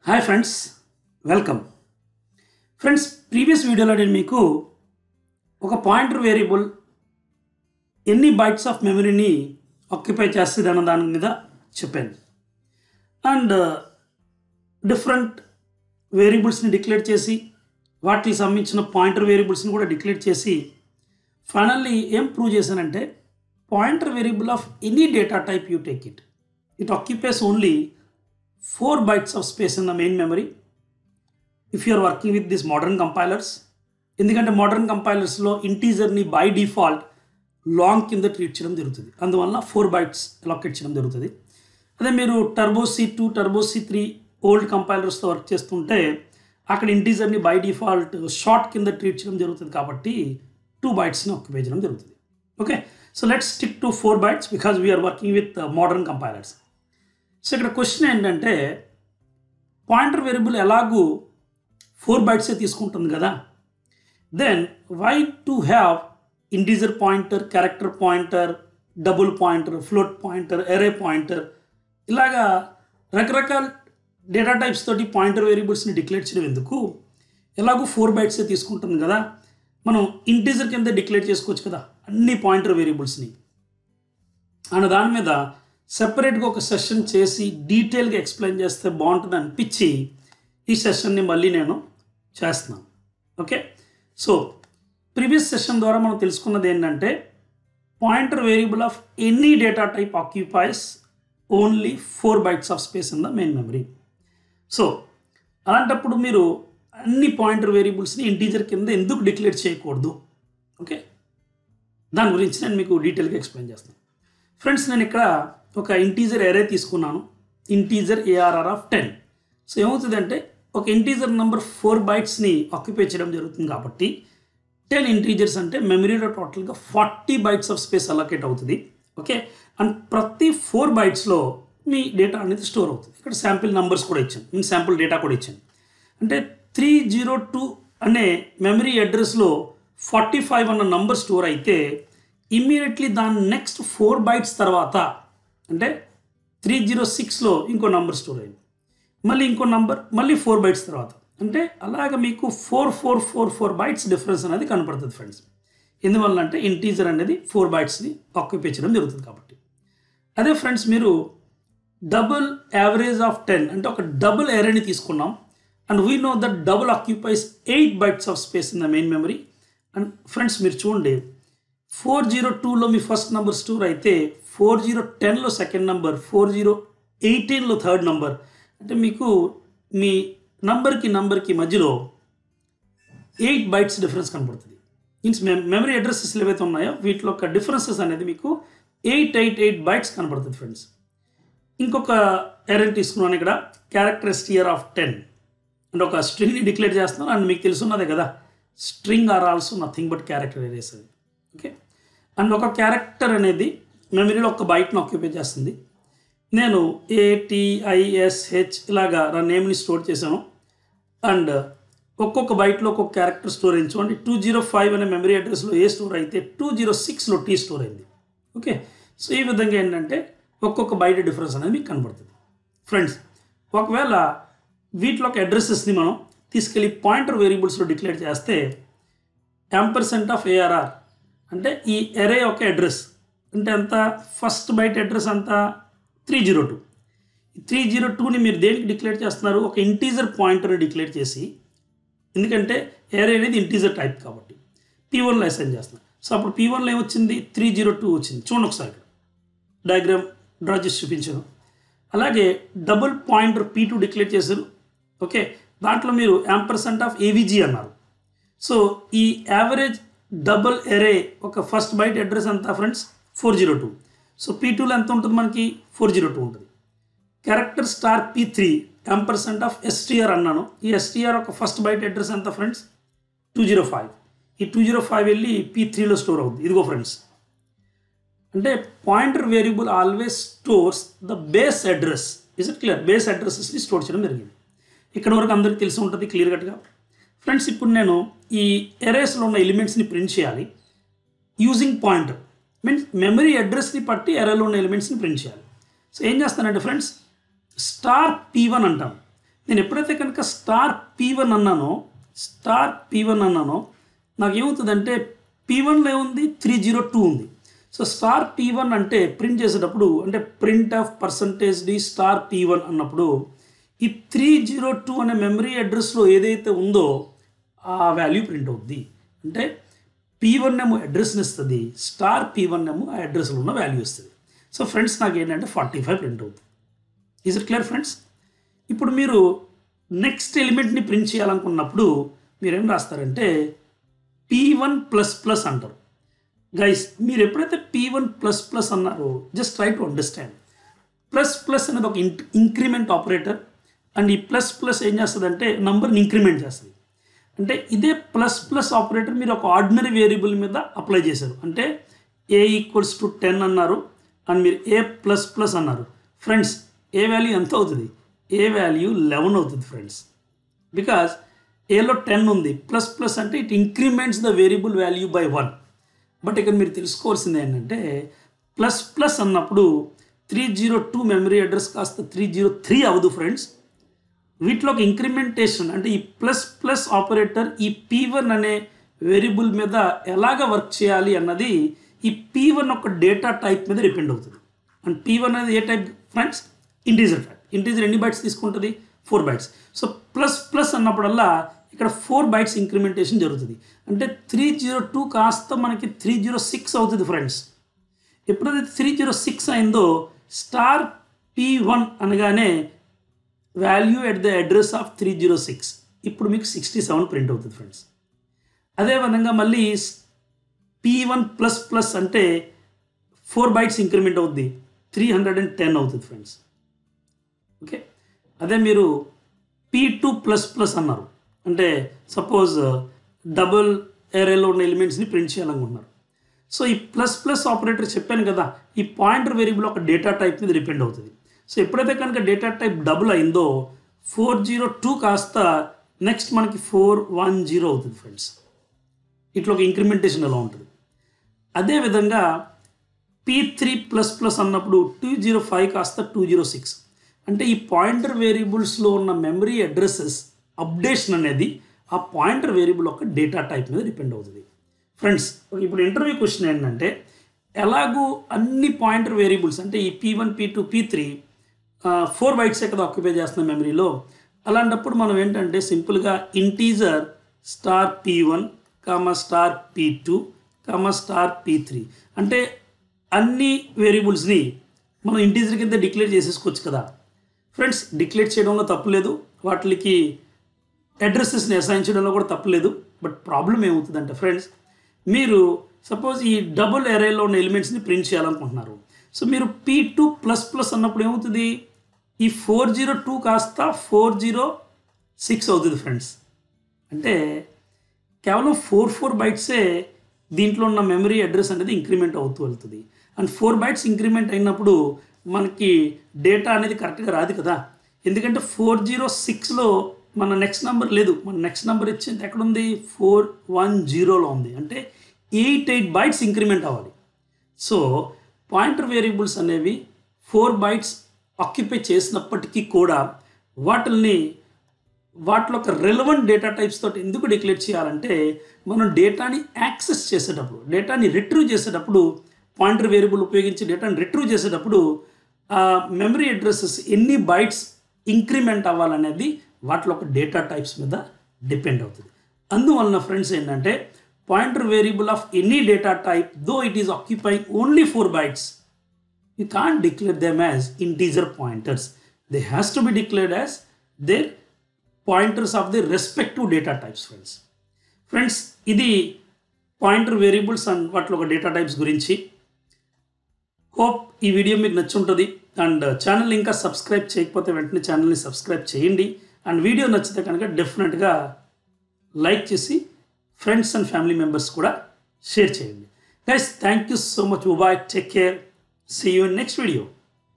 Hi friends, welcome. Friends, previous video lo nenu meeku oka pointer variable ఎన్ని bytes of memory ni occupy చేస్తది అన్న దాని మీద చెప్పాను. అండ్ డిఫరెంట్ వేరియబుల్స్ ని డిక్లేర్ చేసి వాటికి సంబంధించిన పాయింటర్ వేరియబుల్స్ ని కూడా డిక్లేర్ చేసి ఫైనల్లీ ఏం ప్రూవ్ చేశానంటే pointer variable of any data type you take it occupies only 4 bytes of space in the main memory if you are working with these modern compilers. ఎందుకంటే modern కంపైలర్స్లో ఇంటీజర్ని by default long కింద treat చేయడం జరుగుతుంది, అందువల్ల 4 bytes allocate చేయడం జరుగుతుంది. అదే మీరు turbo C2 turbo C3 old కంపైలర్స్తో వర్క్ చేస్తుంటే అక్కడ ఇంటీజర్ని బై డిఫాల్ట్ షార్ట్ కింద ట్రీట్ చేయడం జరుగుతుంది కాబట్టి 2 bytesని ఆక్యుపై చేయడం జరుగుతుంది. Okay, so let's stick to 4 bytes because we're working with modern compilers. So ఇక్కడ క్వశ్చన్ ఏంటంటే పాయింటర్ వేరియబుల్ ఎలాగూ 4 bytes తీసుకుంటుంది కదా, then why to have integer pointer, character pointer, double pointer, float pointer, array pointer, ఇలాగా రకరకాల data types తోటి pointer వేరియబుల్స్ని declare చేయడం ఎందుకు? ఎలాగూ 4 bytes తీసుకుంటుంది కదా, మనం ఇంటీజర్ కింద డిక్లేర్ చేసుకోవచ్చు కదా అన్ని పాయింటర్ వేరియబుల్స్ని అన్న దాని మీద సెపరేట్గా ఒక సెషన్ చేసి డీటెయిల్గా ఎక్స్ప్లెయిన్ చేస్తే బాగుంటుంది అనిపించి ఈ సెషన్ని మళ్ళీ నేను చేస్తున్నాను. ఓకే, సో ప్రీవియస్ సెషన్ ద్వారా మనం తెలుసుకున్నది ఏంటంటే pointer variable of any data type occupies only 4 bytes of space in the main memory. So అలాంటప్పుడు మీరు అన్ని పాయింటర్ వేరియబుల్స్ని ఇంటీజర్ కింద ఎందుకు డిక్లేర్ చేయకూడదు? ఓకే, దాని గురించి నేను మీకు డీటెయిల్గా ఎక్స్ప్లెయిన్ చేస్తాను. ఫ్రెండ్స్, నేను ఇక్కడ ఒక ఇంటీజర్ ఎరే తీసుకున్నాను, ఇంటీజర్ ARR ఆఫ్ 10. సో ఏమవుతుందంటే ఒక ఇంటీజర్ నెంబర్ 4 bytesని ఆక్యుపై చేయడం జరుగుతుంది కాబట్టి 10 ఇంటీజర్స్ అంటే మెమరీలో టోటల్గా 40 bytes ఆఫ్ స్పేస్ అలొకేట్ అవుతుంది. ఓకే, అండ్ ప్రతి 4 bytesలో మీ డేటా అనేది స్టోర్ అవుతుంది. ఇక్కడ శాంపిల్ నెంబర్స్ కూడా ఇచ్చాను, నేను శాంపుల్ డేటా కూడా ఇచ్చాను. అంటే 302 అనే మెమరీ అడ్రస్లో 45 అన్న నంబర్ స్టోర్ అయితే ఇమ్మీడియట్లీ దాని నెక్స్ట్ 4 bytes తర్వాత అంటే 306లో ఇంకో నంబర్ స్టోర్ అయింది, మళ్ళీ ఇంకో నంబర్, మళ్ళీ 4 bytes తర్వాత, అంటే అలాగ మీకు 4 bytes డిఫరెన్స్ అనేది కనపడుతుంది ఫ్రెండ్స్. ఎందువల్ల అంటే ఇంటీజర్ అనేది 4 bytesని ఆక్యుపై చేయడం జరుగుతుంది కాబట్టి. అదే ఫ్రెండ్స్, మీరు డబుల్ యావరేజ్ ఆఫ్ 10 అంటే ఒక డబుల్ ఎరేని తీసుకున్నాం and we know that double occupies 8 bytes of space in the main memory. And friends మీరు చూడండి, 402లో మీ ఫస్ట్ నెంబర్ స్టోర్ అయితే 4010లో సెకండ్ నెంబర్, 4018లో థర్డ్ నెంబర్, అంటే మీకు మీ నంబర్కి మధ్యలో 8 bytes డిఫరెన్స్ కనపడుతుంది. మీన్స్ మెమరీ అడ్రసెస్ ఏవైతే ఉన్నాయో వీటిలో ఒక డిఫరెన్సెస్ అనేది మీకు 8 bytes కనపడుతుంది ఫ్రెండ్స్. ఇంకొక ఎర్రర్ తీసుకున్నాను ఇక్కడ, క్యారెక్టర్ STR ఆఫ్ 10 అంటే ఒక స్ట్రింగ్ని డిక్లేర్ చేస్తున్నాను అండ్ మీకు తెలుసున్నదే కదా string are also nothing but character arrays అది. ఓకే, అండ్ ఒక క్యారెక్టర్ అనేది మెమరీలో ఒక బైట్ని ఆక్యుపై చేస్తుంది. నేను ATISH ఇలాగా నా నేమ్ని స్టోర్ చేశాను అండ్ ఒక్కొక్క బైట్లో ఒక్కొక్క క్యారెక్టర్ స్టోర్ అయింది. చూడండి, 205 అనే మెమరీ అడ్రస్లో ఏ స్టోర్ అయితే 206లో T స్టోర్ అయింది. ఓకే, సో ఈ విధంగా ఏంటంటే ఒక్కొక్క బైట్ డిఫరెన్స్ అనేది మీకు కనబడుతుంది ఫ్రెండ్స్. ఒకవేళ వీటిలో ఒక అడ్రసెస్ని మనం తీసుకెళ్ళి పాయింటర్ వేరియబుల్స్లో డిక్లేర్ చేస్తే % ఆఫ్ ARR అంటే ఈ ఎరే యొక్క అడ్రస్ అంటే అంత ఫస్ట్ బైట్ అడ్రస్ అంతా 302. ఈ 302ని మీరు దేనికి డిక్లేర్ చేస్తున్నారు? ఒక ఇంటీజర్ పాయింటర్ని డిక్లేర్ చేసి, ఎందుకంటే ఎరే అనేది ఇంటీజర్ టైప్ కాబట్టి P1లో అసైన్ చేస్తున్నారు. సో అప్పుడు P1లో ఏమొచ్చింది? 302 వచ్చింది. చూడండి ఒకసారి ఇక్కడ డయాగ్రామ్ డ్రా చేసి చూపించాను. అలాగే డబుల్ పాయింటర్ P2 డిక్లేర్ చేశారు. ఓకే, దాంట్లో మీరు % ఆఫ్ AVG అన్నారు. సో ఈ యావరేజ్ డబుల్ ఎరే ఒక ఫస్ట్ బైట్ అడ్రస్ అంతా ఫ్రెండ్స్ 402. సో P2లో ఎంత ఉంటుంది? మనకి 402 ఉంటుంది. Character star P3 % of STR అన్నాను. ఈ STR ఒక ఫస్ట్ బైట్ అడ్రస్ ఎంత ఫ్రెండ్స్? 205. ఈ 205 వెళ్ళి P3లో స్టోర్ అవుతుంది. ఇదిగో ఫ్రెండ్స్, అంటే pointer variable always stores the base address. Is it clear? Base అడ్రసెస్ని స్టోర్ చేయడం జరిగింది. ఇక్కడ వరకు అందరికీ తెలిసి ఉంటుంది క్లియర్ కట్గా ఫ్రెండ్స్. ఇప్పుడు నేను ఈ ఎరేస్లో ఉన్న ఎలిమెంట్స్ని ప్రింట్ చేయాలి యూజింగ్ పాయింటర్. మీన్స్ మెమరీ అడ్రస్ని బట్టి ఎరేలో ఉన్న ఎలిమెంట్స్ని ప్రింట్ చేయాలి. సో ఏం చేస్తానంటే ఫ్రెండ్స్, స్టార్ P1 అంటాం. నేను ఎప్పుడైతే కనుక స్టార్ P1 అన్నానో నాకు ఏమవుతుందంటే P1లో ఏముంది 302 ఉంది. సో స్టార్ P1 అంటే ప్రింట్ చేసేటప్పుడు అంటే print of %d star P1 అన్నప్పుడు ఈ 302 అనే మెమరీ అడ్రస్లో ఏదైతే ఉందో ఆ వాల్యూ ప్రింట్ అవుద్ది. అంటే P1 ఏమో అడ్రస్ని ఇస్తుంది, స్టార్ P1 ఏమో ఆ అడ్రస్లో ఉన్న వాల్యూ ఇస్తుంది. సో ఫ్రెండ్స్ నాకు ఏంటంటే 45 ప్రింట్ అవుతుంది. Is it clear friends? ఇప్పుడు మీరు నెక్స్ట్ ఎలిమెంట్ని ప్రింట్ చేయాలనుకున్నప్పుడు మీరు ఏం రాస్తారంటే P1++ అంటారు. గైస్ మీరు ఎప్పుడైతే P1++ అన్నారో just try to understand. Plus అనేది ఒక ఇంక్రిమెంట్ ఆపరేటర్ అండ్ ఈ ప్లస్ ఏం చేస్తుందంటే నంబర్ని ఇంక్రిమెంట్ చేస్తుంది. అంటే ఇదే ప్లస్ ఆపరేటర్ మీరు ఒక ఆర్డినరీ వేరియబుల్ మీద అప్లై చేశారు. అంటే a = 10 అన్నారు అండ్ మీరు a++ అన్నారు. ఫ్రెండ్స్ ఏ వాల్యూ ఎంత అవుతుంది? ఏ వాల్యూ 11 అవుతుంది ఫ్రెండ్స్. బికాజ్ ఏలో 10 ఉంది, ప్లస్ అంటే it increments the variable value by 1. But ఇక్కడ మీరు తెలుసుకోవాల్సింది ఏంటంటే ప్లస్ అన్నప్పుడు 302 మెమరీ అడ్రస్ కాస్త 303 అవ్వదు ఫ్రెండ్స్. వీటిలో ఒక ఇంక్రిమెంటేషన్ అంటే ఈ ప్లస్ ఆపరేటర్ ఈ P1 అనే వేరియబుల్ మీద ఎలాగ వర్క్ చేయాలి అన్నది ఈ P1 ఒక డేటా టైప్ మీద డిపెండ్ అవుతుంది. అండ్ P1 అనేది ఏ type friends? Integer type. Integer ఎన్ని బైట్స్ తీసుకుంటుంది? 4 బైట్స్. సో ప్లస్ అన్నప్పుడల్లా ఇక్కడ 4 బైట్స్ ఇంక్రిమెంటేషన్ జరుగుతుంది. అంటే 302 కాస్త మనకి 306 అవుతుంది ఫ్రెండ్స్. ఎప్పుడైతే 306 అయిందో స్టార్ P1 అనగానే value at the address of 306 ఇప్పుడు మీకు 67 ప్రింట్ అవుతుంది ఫ్రెండ్స్. అదేవిధంగా మళ్ళీ P1++ అంటే 4 బైట్స్ ఇంక్రిమెంట్ అవుద్ది, 310 అవుతుంది ఫ్రెండ్స్. ఓకే, అదే మీరు P2++ అన్నారు అంటే సపోజ్ డబుల్ ఏరేలో ఉన్న ఎలిమెంట్స్ని ప్రింట్ చేయాలనుకుంటున్నారు. సో ఈ ప్లస్ ఆపరేటర్ చెప్పాను కదా, ఈ పాయింటర్ వేరియబుల్ ఒక డేటా టైప్ మీద డిపెండ్ అవుతుంది. సో ఎప్పుడైతే కనుక డేటా టైప్ డబుల్ అయిందో 402 కాస్త నెక్స్ట్ మనకి 410 అవుతుంది ఫ్రెండ్స్. ఇట్లా ఒక ఇంక్రిమెంటేషన్ ఎలా ఉంటుంది. అదేవిధంగా P3++ అన్నప్పుడు 205 కాస్త 206 అంటే ఈ పాయింటర్ వేరియబుల్స్లో ఉన్న మెమరీ అడ్రసెస్ అప్డేషన్ అనేది ఆ పాయింటర్ వేరియబుల్ ఒక డేటా టైప్ మీద డిపెండ్ అవుతుంది ఫ్రెండ్స్. ఇప్పుడు ఇంటర్వ్యూ క్వశ్చన్ ఏంటంటే ఎలాగూ అన్ని పాయింటర్ వేరియబుల్స్ అంటే ఈ P1, P2, P3 4 బైట్సే కదా ఆక్యుపై చేస్తున్న మెమరీలో. అలాంటప్పుడు మనం ఏంటంటే సింపుల్గా integer star P1, star P2, star P3 అంటే అన్ని వేరియబుల్స్ని మనం ఇంటీజర్ కింద డిక్లేర్ చేసేసుకోవచ్చు కదా ఫ్రెండ్స్. డిక్లేర్ చేయడంలో తప్పులేదు, వాటికి అడ్రసెస్ని అసైన్ చేయడంలో కూడా తప్పులేదు. బట్ ప్రాబ్లం ఏమవుతుందంటే ఫ్రెండ్స్, మీరు సపోజ్ ఈ డబుల్ అరేలో ఉన్న ఎలిమెంట్స్ని ప్రింట్ చేయాలనుకుంటున్నారు. సో మీరు P2++ అన్నప్పుడు ఏమవుతుంది? ఈ 402 కాస్త 406 అవుతుంది ఫ్రెండ్స్. అంటే కేవలం 4 బైట్సే దీంట్లో ఉన్న మెమరీ అడ్రస్ అనేది ఇంక్రిమెంట్ అవుతూ వెళ్తుంది. అండ్ 4 బైట్స్ ఇంక్రిమెంట్ అయినప్పుడు మనకి డేటా అనేది కరెక్ట్గా రాదు కదా, ఎందుకంటే 406లో మన నెక్స్ట్ నెంబర్ లేదు. మన నెక్స్ట్ నెంబర్ ఇచ్చింది ఎక్కడుంది? 410లో ఉంది. అంటే 8 బైట్స్ ఇంక్రిమెంట్ అవ్వాలి. సో పాయింటర్ వేరియబుల్స్ అనేవి 4 బైట్స్ ఆక్యుపై చేసినప్పటికీ కూడా వాటిలో ఒక రెలవెంట్ డేటా టైప్స్ తోటి ఎందుకు డిక్లేర్ చేయాలంటే మనం డేటాని యాక్సెస్ చేసేటప్పుడు, డేటాని రిట్రీవ్ చేసేటప్పుడు, పాయింటర్ వేరియబుల్ ఉపయోగించి డేటాని రిట్రీవ్ చేసేటప్పుడు మెమరీ అడ్రసెస్ ఎన్ని బైట్స్ ఇంక్రిమెంట్ అవ్వాలనేది వాటిలో ఒక డేటా టైప్స్ మీద డిపెండ్ అవుతుంది. అందువలన ఫ్రెండ్స్ ఏంటంటే pointer variable of any data type though it is occupying only 4 bytes, you can't declare them as integer pointers. They has to be declared as their pointers of their respective data types friends. ఇది pointer variables and వాటిలో ఒక data types గురించి. Hope ఈ video మీకు నచ్చుంటుంది. And channel ఇంకా subscribe చేయకపోతే వెంటనే ఛానల్ని సబ్స్క్రైబ్ చేయండి. అండ్ వీడియో నచ్చితే కనుక డెఫినెట్గా లైక్ చేసి ఫ్రెండ్స్ అండ్ ఫ్యామిలీ మెంబర్స్ కూడా షేర్ చేయండి. Guys, thank you so much. Bye, take care. See you in next video.